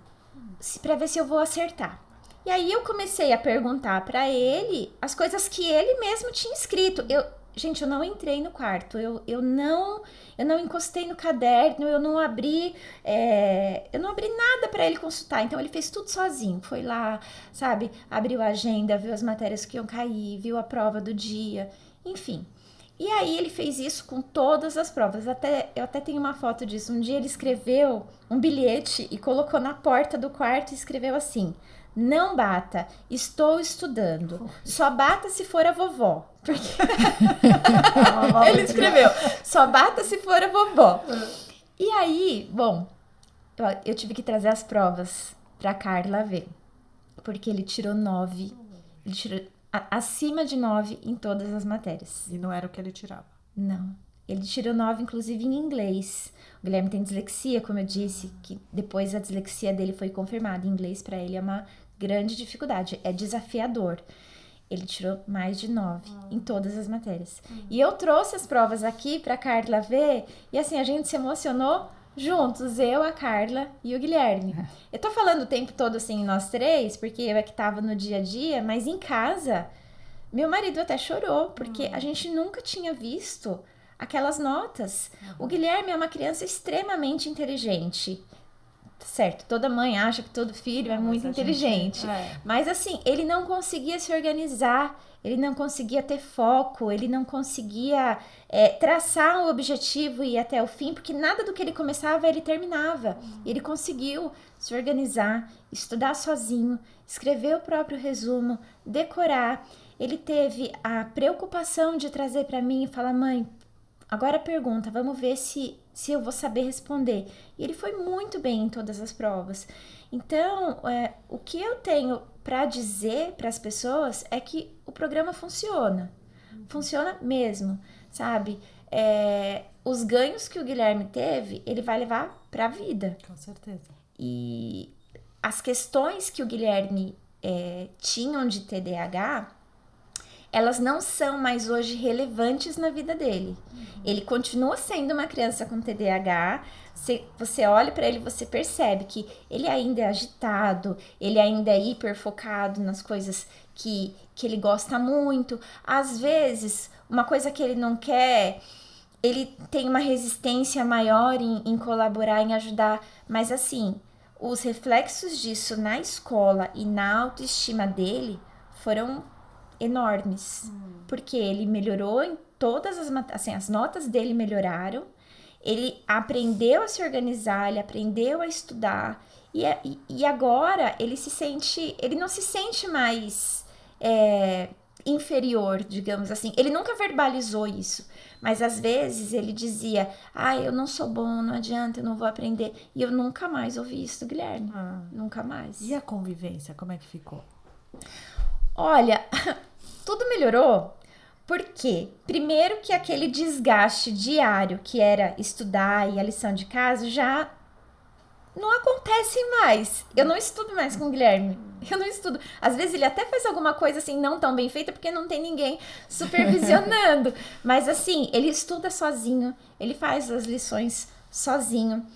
Speaker 2: pra ver se eu vou acertar. E aí eu comecei a perguntar pra ele as coisas que ele mesmo tinha escrito. Gente, eu não entrei no quarto, eu não encostei no caderno, eu não abri nada para ele consultar. Então ele fez tudo sozinho, foi lá, sabe, abriu a agenda, viu as matérias que iam cair, viu a prova do dia, enfim. E aí ele fez isso com todas as provas. Eu até tenho uma foto disso. Um dia ele escreveu um bilhete e colocou na porta do quarto e escreveu assim: não bata, estou estudando. Só bata se for a vovó. Porque... ele escreveu: só bata se for a vovó. E aí, bom, eu tive que trazer as provas pra Carla ver. Porque ele tirou 9. Ele tirou acima de 9 em todas as matérias.
Speaker 3: E não era o que ele tirava?
Speaker 2: Não. Ele tirou 9, inclusive, em inglês. O Guilherme tem dislexia, como eu disse, que depois a dislexia dele foi confirmada. Em inglês, para ele, é uma grande dificuldade. É desafiador. Ele tirou mais de 9 em todas as matérias. E eu trouxe as provas aqui para Carla ver. E assim, a gente se emocionou juntos. Eu, a Carla e o Guilherme. Eu tô falando o tempo todo assim, nós três, porque eu é que tava no dia a dia. Mas em casa, meu marido até chorou. Porque a gente nunca tinha visto aquelas notas. O Guilherme é uma criança extremamente inteligente. Certo, toda mãe acha que todo filho é muito inteligente. Mas assim, ele não conseguia se organizar, ele não conseguia ter foco, ele não conseguia traçar um objetivo e ir até o fim, porque nada do que ele começava, ele terminava. Ele conseguiu se organizar, estudar sozinho, escrever o próprio resumo, decorar. Ele teve a preocupação de trazer para mim e falar: mãe, agora pergunta, vamos ver se eu vou saber responder. E ele foi muito bem em todas as provas. Então, o que eu tenho para dizer para as pessoas é que o programa funciona. Funciona mesmo, sabe? Os ganhos que o Guilherme teve, ele vai levar para a vida.
Speaker 3: Com certeza.
Speaker 2: E as questões que o Guilherme tinham de TDAH, elas não são mais hoje relevantes na vida dele. Ele continua sendo uma criança com TDAH. Você olha para ele, você percebe que ele ainda é agitado, ele ainda é hiper focado nas coisas que ele gosta muito. Às vezes, uma coisa que ele não quer, ele tem uma resistência maior em colaborar, em ajudar. Mas assim, os reflexos disso na escola e na autoestima dele foram enormes, porque ele melhorou em todas as notas dele melhoraram, Ele aprendeu a se organizar, ele aprendeu a estudar, e agora ele não se sente mais inferior, digamos assim. Ele nunca verbalizou isso, mas às vezes ele dizia, eu não sou bom, não adianta, eu não vou aprender. E eu nunca mais ouvi isso do Guilherme, nunca mais.
Speaker 3: E a convivência, como é que ficou?
Speaker 2: Olha, tudo melhorou. Por quê? Primeiro que aquele desgaste diário que era estudar e a lição de casa já não acontece mais. Eu não estudo mais com o Guilherme. Eu não estudo. Às vezes ele até faz alguma coisa assim não tão bem feita porque não tem ninguém supervisionando. Mas assim, ele estuda sozinho, ele faz as lições sozinho.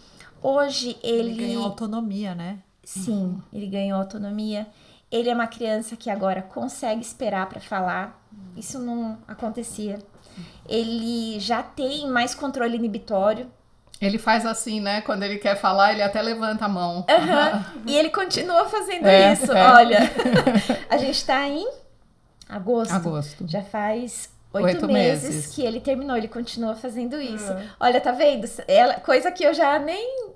Speaker 2: Hoje ele
Speaker 3: ganhou autonomia, né?
Speaker 2: Sim, ele ganhou autonomia. Ele é uma criança que agora consegue esperar para falar. Isso não acontecia. Ele já tem mais controle inibitório.
Speaker 1: Ele faz assim, né? Quando ele quer falar, ele até levanta a mão.
Speaker 2: E ele continua fazendo isso. Olha, a gente tá em agosto. Já faz 8 meses que ele terminou. Ele continua fazendo isso. Olha, tá vendo? Coisa que eu já nem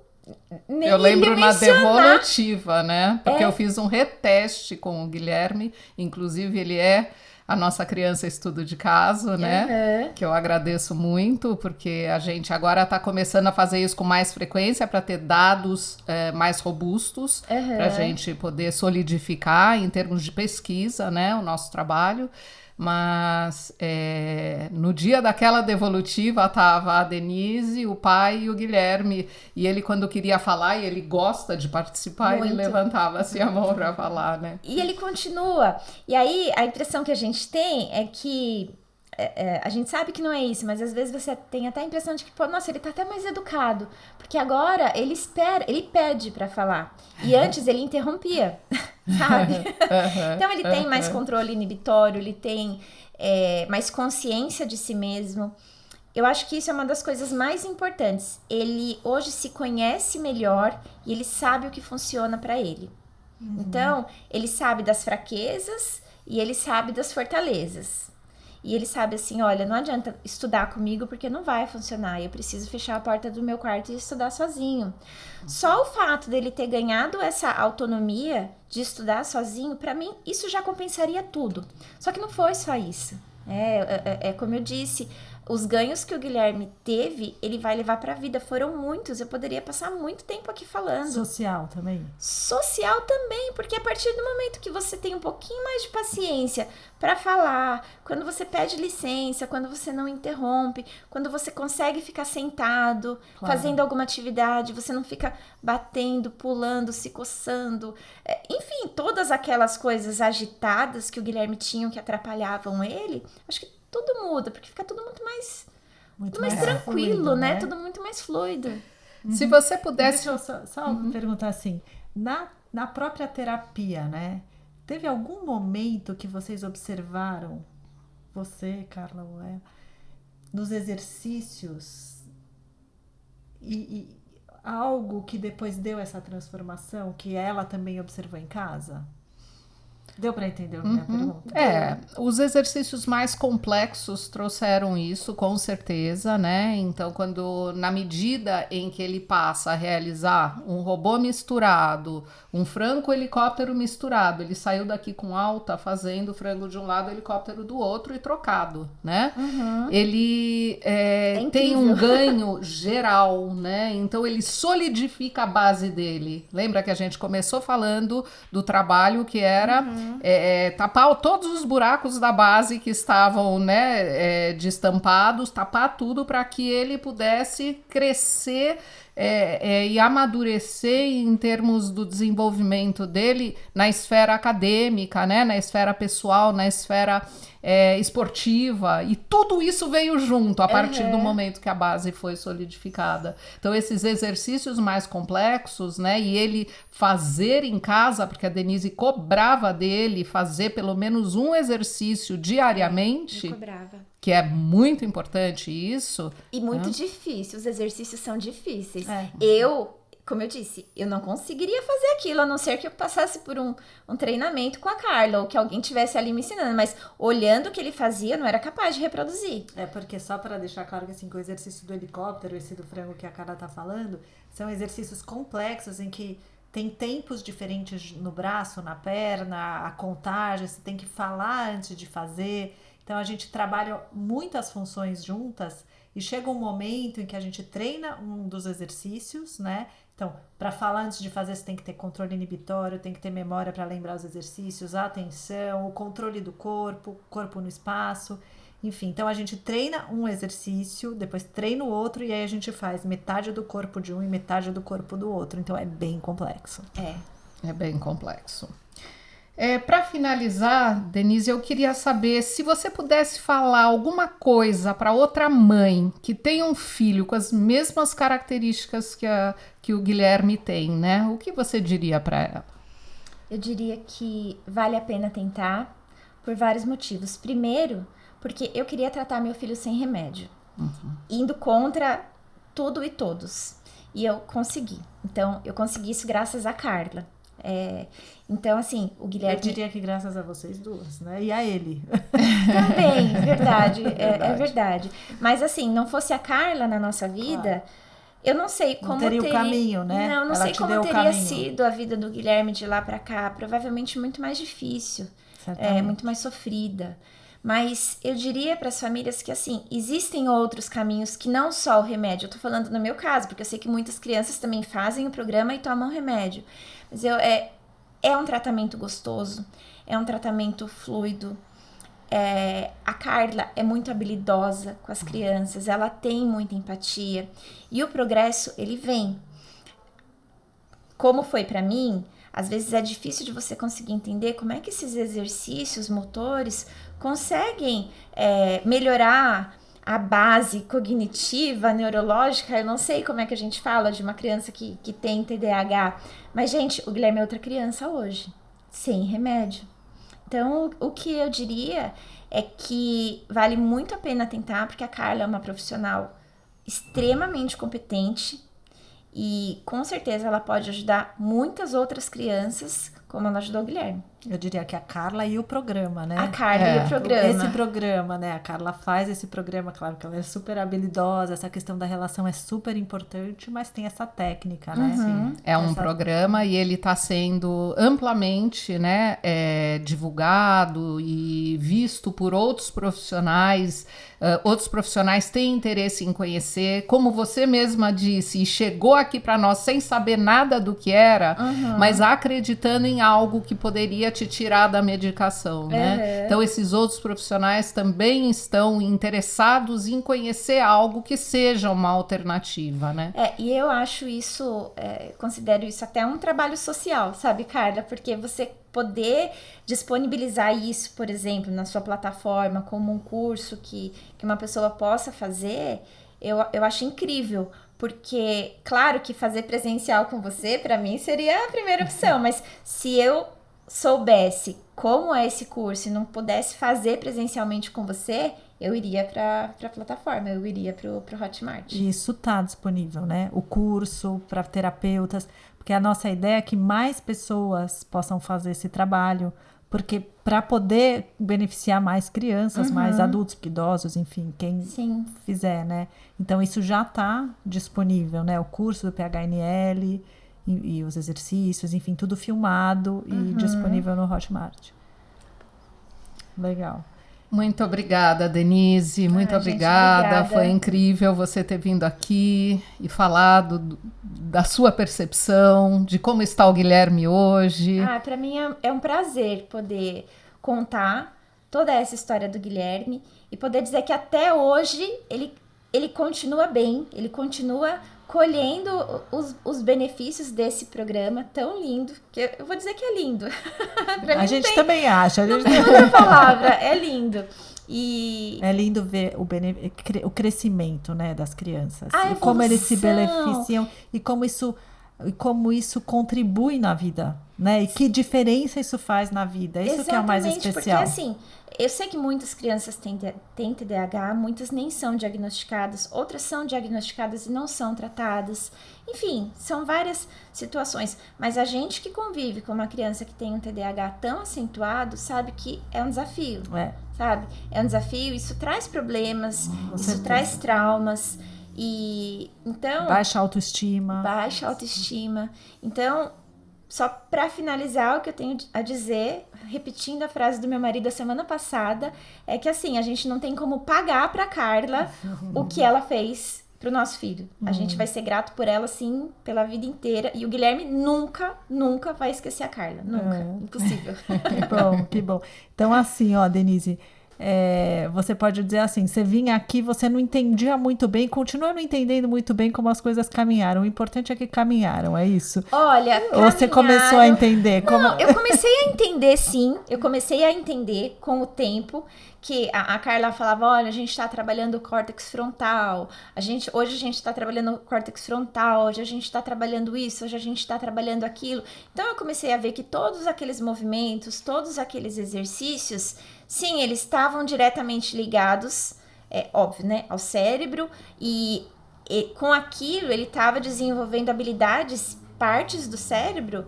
Speaker 1: eu lembro na devolutiva, né? Porque eu fiz um reteste com o Guilherme. Inclusive, ele é a nossa criança estudo de caso, né? Que eu agradeço muito, porque a gente agora está começando a fazer isso com mais frequência para ter dados mais robustos, para a gente poder solidificar em termos de pesquisa, né? O nosso trabalho. Mas no dia daquela devolutiva estava a Denise, o pai e o Guilherme, e ele quando queria falar, e ele gosta de participar, muito. Ele levantava assim a mão para falar, né?
Speaker 2: E ele continua. E aí a impressão que a gente tem é que a gente sabe que não é isso, mas às vezes você tem até a impressão de que, nossa, ele tá até mais educado, porque agora ele pede para falar. E antes ele interrompia, sabe? Então ele tem mais controle inibitório, ele tem mais consciência de si mesmo. Eu acho que isso é uma das coisas mais importantes. Ele hoje se conhece melhor e ele sabe o que funciona para ele. Então, ele sabe das fraquezas e ele sabe das fortalezas. E ele sabe assim, olha, não adianta estudar comigo porque não vai funcionar. Eu preciso fechar a porta do meu quarto e estudar sozinho. Só o fato dele ter ganhado essa autonomia de estudar sozinho, para mim, isso já compensaria tudo. Só que não foi só isso. Como eu disse, os ganhos que o Guilherme teve, ele vai levar para a vida. Foram muitos, eu poderia passar muito tempo aqui falando.
Speaker 3: Social também?
Speaker 2: Social também, porque a partir do momento que você tem um pouquinho mais de paciência para falar, quando você pede licença, quando você não interrompe, quando você consegue ficar sentado, fazendo alguma atividade, você não fica batendo, pulando, se coçando, enfim, todas aquelas coisas agitadas que o Guilherme tinha que atrapalhavam ele, acho que tudo muda, porque fica tudo muito mais tranquilo, fluido, né? Tudo muito mais fluido.
Speaker 1: Se você pudesse...
Speaker 3: Deixa eu só perguntar assim, na própria terapia, né? Teve algum momento que vocês observaram, você, Carla, nos exercícios, e algo que depois deu essa transformação, que ela também observou em casa? Deu para entender a minha pergunta?
Speaker 1: Os exercícios mais complexos trouxeram isso, com certeza, né? Então, na medida em que ele passa a realizar um robô misturado, um frango-helicóptero misturado, ele saiu daqui com alta fazendo frango de um lado, helicóptero do outro e trocado, né? Ele tem um ganho geral, né? Então, ele solidifica a base dele. Lembra que a gente começou falando do trabalho que era... tapar todos os buracos da base que estavam, né, destampados, tapar tudo para que ele pudesse crescer e amadurecer em termos do desenvolvimento dele na esfera acadêmica, né, na esfera pessoal, na esfera esportiva, e tudo isso veio junto a partir do momento que a base foi solidificada. Então esses exercícios mais complexos, né, e ele fazer em casa, porque a Denise cobrava dele fazer pelo menos um exercício diariamente, que é muito importante isso.
Speaker 2: E muito difícil, os exercícios são difíceis. como eu disse, eu não conseguiria fazer aquilo, a não ser que eu passasse por um treinamento com a Carla, ou que alguém tivesse ali me ensinando, mas olhando o que ele fazia, eu não era capaz de reproduzir.
Speaker 3: Porque só para deixar claro que assim, o exercício do helicóptero, esse do frango que a Carla tá falando, são exercícios complexos em que tem tempos diferentes no braço, na perna, a contagem, você tem que falar antes de fazer. Então a gente trabalha muitas funções juntas e chega um momento em que a gente treina um dos exercícios, né? Então, para falar antes de fazer, você tem que ter controle inibitório, tem que ter memória para lembrar os exercícios, a atenção, o controle do corpo no espaço, enfim. Então, a gente treina um exercício, depois treina o outro e aí a gente faz metade do corpo de um e metade do corpo do outro. Então, é bem complexo.
Speaker 1: É bem complexo. Para finalizar, Denise, eu queria saber se você pudesse falar alguma coisa para outra mãe que tem um filho com as mesmas características que o Guilherme tem, né? O que você diria para ela?
Speaker 2: Eu diria que vale a pena tentar por vários motivos. Primeiro, porque eu queria tratar meu filho sem remédio, indo contra tudo e todos. E eu consegui. Então, eu consegui isso graças a Carla. Então, assim, o Guilherme...
Speaker 3: Eu diria que graças a vocês duas, né? E a ele.
Speaker 2: Também, verdade. É verdade. Mas, assim, não fosse a Carla na nossa vida, eu não sei como
Speaker 3: não teria o caminho, né?
Speaker 2: Não sei como teria sido a vida do Guilherme de lá pra cá. Provavelmente muito mais difícil. Muito mais sofrida. Mas eu diria para as famílias que, assim, existem outros caminhos que não só o remédio. Eu tô falando no meu caso, porque eu sei que muitas crianças também fazem o programa e tomam remédio. Mas é um tratamento gostoso, é um tratamento fluido. A Carla é muito habilidosa com as crianças, ela tem muita empatia. E o progresso, ele vem. Como foi para mim, às vezes é difícil de você conseguir entender como é que esses exercícios motores conseguem melhorar a base cognitiva, neurológica. Eu não sei como é que a gente fala de uma criança que tem TDAH. Mas, gente, o Guilherme é outra criança hoje, sem remédio. Então, o que eu diria é que vale muito a pena tentar, porque a Carla é uma profissional extremamente competente e, com certeza, ela pode ajudar muitas outras crianças, como ela ajudou o Guilherme.
Speaker 3: Eu diria que a Carla e o programa, né?
Speaker 2: A Carla e o programa.
Speaker 3: Esse programa, né? A Carla faz esse programa, claro que ela é super habilidosa, essa questão da relação é super importante, mas tem essa técnica, né?
Speaker 1: Sim. É um programa e ele está sendo amplamente, né, divulgado e visto por outros profissionais. Outros profissionais têm interesse em conhecer, como você mesma disse, e chegou aqui para nós sem saber nada do que era, mas acreditando em algo que poderia te tirar da medicação, né? Então, esses outros profissionais também estão interessados em conhecer algo que seja uma alternativa, né?
Speaker 2: E eu acho isso, considero isso até um trabalho social, sabe, Carla? Porque você poder disponibilizar isso, por exemplo, na sua plataforma, como um curso que uma pessoa possa fazer, eu acho incrível. Porque, claro que fazer presencial com você, para mim, seria a primeira opção. Mas se eu soubesse como é esse curso e não pudesse fazer presencialmente com você, eu iria para a plataforma, eu iria para o Hotmart.
Speaker 3: Isso está disponível, né? O curso para terapeutas, porque a nossa ideia é que mais pessoas possam fazer esse trabalho, porque para poder beneficiar mais crianças, mais adultos, idosos, enfim, quem fizer, né? Então, isso já está disponível, né? O curso do PHNL e os exercícios, enfim, tudo filmado e disponível no Hotmart. Legal.
Speaker 1: Muito obrigada, Denise. Muito obrigada. Foi incrível você ter vindo aqui e falado da sua percepção, de como está o Guilherme hoje.
Speaker 2: Para mim é um prazer poder contar toda essa história do Guilherme e poder dizer que até hoje ele continua bem, ele continua colhendo os benefícios desse programa tão lindo, que eu vou dizer que é lindo.
Speaker 3: A gente também acha.
Speaker 2: Não tem outra palavra, é lindo. E
Speaker 3: é lindo ver o crescimento, né, das crianças. E como eles se beneficiam e como isso e como isso contribui na vida, né? E que diferença isso faz na vida. Isso que é o mais especial.
Speaker 2: Porque assim, eu sei que muitas crianças têm TDAH, muitas nem são diagnosticadas, outras são diagnosticadas e não são tratadas. Enfim, são várias situações. Mas a gente que convive com uma criança que tem um TDAH tão acentuado, sabe que é um desafio, sabe? É um desafio, isso traz problemas, isso traz traumas. E então
Speaker 3: baixa autoestima.
Speaker 2: Então, só para finalizar, o que eu tenho a dizer, repetindo a frase do meu marido da semana passada, é que assim, a gente não tem como pagar para Carla o que ela fez pro nosso filho. A gente vai ser grato por ela, sim, pela vida inteira. E o Guilherme nunca vai esquecer a Carla. Nunca. Impossível.
Speaker 3: Que bom. Então, assim, ó, Denise, você pode dizer assim, você vinha aqui, você não entendia muito bem, continua não entendendo muito bem como as coisas caminharam. O importante é que caminharam, é isso?
Speaker 2: Olha,
Speaker 3: ou você começou a entender?
Speaker 2: Não, eu comecei a entender, sim. Eu comecei a entender com o tempo que a Carla falava, olha, a gente está trabalhando o córtex frontal, hoje a gente está trabalhando o córtex frontal, hoje a gente está trabalhando isso, hoje a gente está trabalhando aquilo. Então eu comecei a ver que todos aqueles movimentos, todos aqueles exercícios, sim, eles estavam diretamente ligados, óbvio, né, ao cérebro, e com aquilo ele estava desenvolvendo habilidades, partes do cérebro,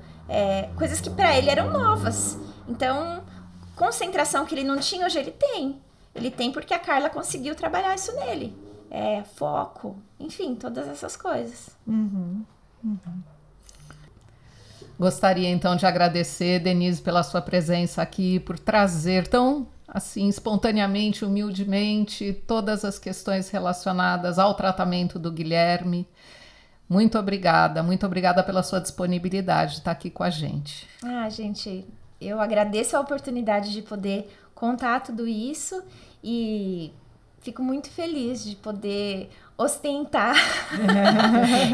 Speaker 2: coisas que para ele eram novas. Então, concentração que ele não tinha, hoje ele tem. Ele tem porque a Carla conseguiu trabalhar isso nele. Foco, enfim, todas essas coisas.
Speaker 1: Gostaria, então, de agradecer, Denise, pela sua presença aqui, por trazer tão, assim, espontaneamente, humildemente, todas as questões relacionadas ao tratamento do Guilherme. Muito obrigada pela sua disponibilidade de estar aqui com a gente.
Speaker 2: Gente, eu agradeço a oportunidade de poder contar tudo isso e fico muito feliz de poder ostentar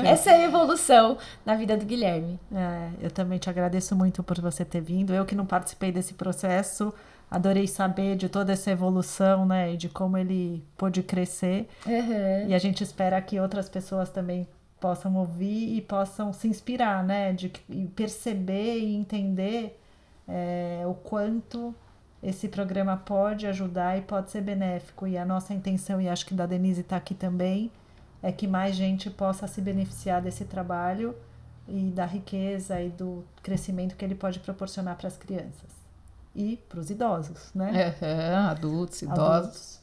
Speaker 2: essa evolução na vida do Guilherme.
Speaker 3: Eu também te agradeço muito por você ter vindo. Eu que não participei desse processo, adorei saber de toda essa evolução, né, e de como ele pôde crescer. E a gente espera que outras pessoas também possam ouvir e possam se inspirar, né, e perceber e entender o quanto esse programa pode ajudar e pode ser benéfico. E a nossa intenção, e acho que da Denise está aqui também, é que mais gente possa se beneficiar desse trabalho e da riqueza e do crescimento que ele pode proporcionar para as crianças e para os idosos, né?
Speaker 1: Adultos, idosos.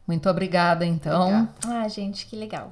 Speaker 1: Muito obrigada, então.
Speaker 2: Gente, que legal.